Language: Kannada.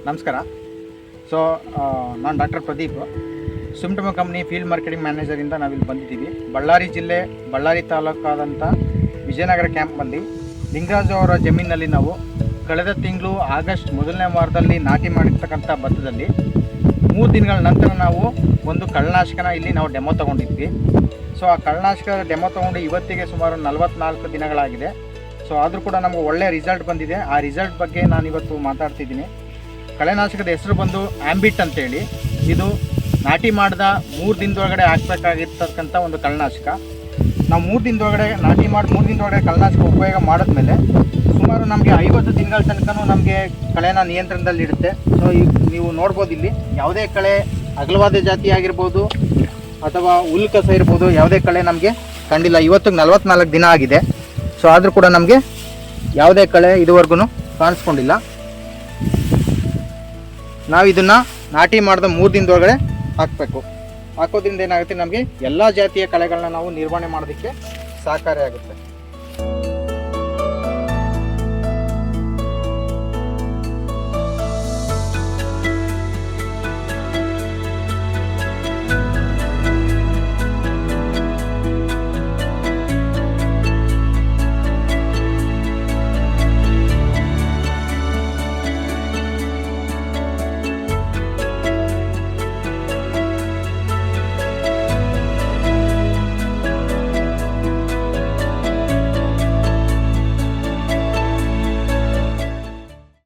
ನಮಸ್ಕಾರ. ಸೊ ನಾನು ಡಾಕ್ಟರ್ ಪ್ರದೀಪ್, ಸುಮ್ಟಮ ಕಂಪ್ನಿ ಫೀಲ್ಡ್ ಮಾರ್ಕೆಟಿಂಗ್ ಮ್ಯಾನೇಜರಿಂದ ನಾವಿಲ್ಲಿ ಬಂದಿದ್ದೀವಿ. ಬಳ್ಳಾರಿ ಜಿಲ್ಲೆ, ಬಳ್ಳಾರಿ ತಾಲೂಕಾದಂಥ ವಿಜಯನಗರ ಕ್ಯಾಂಪ್ನಲ್ಲಿ ಲಿಂಗರಾಜು ಅವರ ಜಮೀನಿನಲ್ಲಿ ನಾವು ಕಳೆದ ತಿಂಗಳು ಆಗಸ್ಟ್ ಮೊದಲನೇ ವಾರದಲ್ಲಿ ನಾಟಿ ಮಾಡಿರ್ತಕ್ಕಂಥ ಭತ್ತದಲ್ಲಿ 3 ದಿನಗಳ ನಂತರ ನಾವು ಒಂದು ಕಳೆನಾಶಕನ ಇಲ್ಲಿ ನಾವು ಡೆಮೋ ತೊಗೊಂಡಿದ್ವಿ. ಸೊ ಆ ಕಳೆನಾಶಕದ ಡೆಮೋ ತೊಗೊಂಡು ಇವತ್ತಿಗೆ ಸುಮಾರು 44 ದಿನಗಳಾಗಿದೆ. ಸೊ ಆದರೂ ಕೂಡ ನಮಗೆ ಒಳ್ಳೆಯ ರಿಸಲ್ಟ್ ಬಂದಿದೆ. ಆ ರಿಸಲ್ಟ್ ಬಗ್ಗೆ ನಾನು ಇವತ್ತು ಮಾತಾಡ್ತಿದ್ದೀನಿ. ಕಳೆನಾಶಕದ ಹೆಸರು ಬಂದು ಆಂಬಿಟ್ ಅಂತೇಳಿ. ಇದು ನಾಟಿ ಮಾಡಿದ 3 ದಿನದೊಳಗಡೆ ಹಾಕಬೇಕಾಗಿರ್ತಕ್ಕಂಥ ಒಂದು ಕಳೆನಾಶಕ. ನಾವು 3 ದಿನದೊಳಗಡೆ ನಾಟಿ ಮಾಡಿ 3 ದಿನದೊಳಗಡೆ ಕಳೆನಾಶಕ ಉಪಯೋಗ ಮಾಡಿದ್ಮೇಲೆ ಸುಮಾರು ನಮಗೆ 50 ದಿನಗಳ ತನಕ ನಮಗೆ ಕಳೆನ ನಿಯಂತ್ರಣದಲ್ಲಿ ಇಡುತ್ತೆ. ಸೊ ನೀವು ನೋಡ್ಬೋದು, ಇಲ್ಲಿ ಯಾವುದೇ ಕಳೆ ಅಗಲವಾದ ಜಾತಿ ಆಗಿರ್ಬೋದು ಅಥವಾ ಹುಲ್ಲು ಕಸ ಇರ್ಬೋದು, ಯಾವುದೇ ಕಳೆ ನಮಗೆ ಕಂಡಿಲ್ಲ. ಇವತ್ತಿಗೆ 44 ದಿನ ಆಗಿದೆ. ಸೊ ಆದರೂ ಕೂಡ ನಮಗೆ ಯಾವುದೇ ಕಳೆ ಇದುವರೆಗೂ ಕಾಣಿಸ್ಕೊಂಡಿಲ್ಲ. ನಾವು ಇದನ್ನು ನಾಟಿ ಮಾಡಿದ 3 ದಿನದೊಳಗಡೆ ಹಾಕಬೇಕು. ಹಾಕೋದ್ರಿಂದ ಏನಾಗುತ್ತೆ, ನಮಗೆ ಎಲ್ಲ ಜಾತಿಯ ಕಳೆಗಳನ್ನ ನಾವು ನಿರ್ವಹಣೆ ಮಾಡೋದಕ್ಕೆ ಸಹಕಾರಿಯಾಗುತ್ತೆ.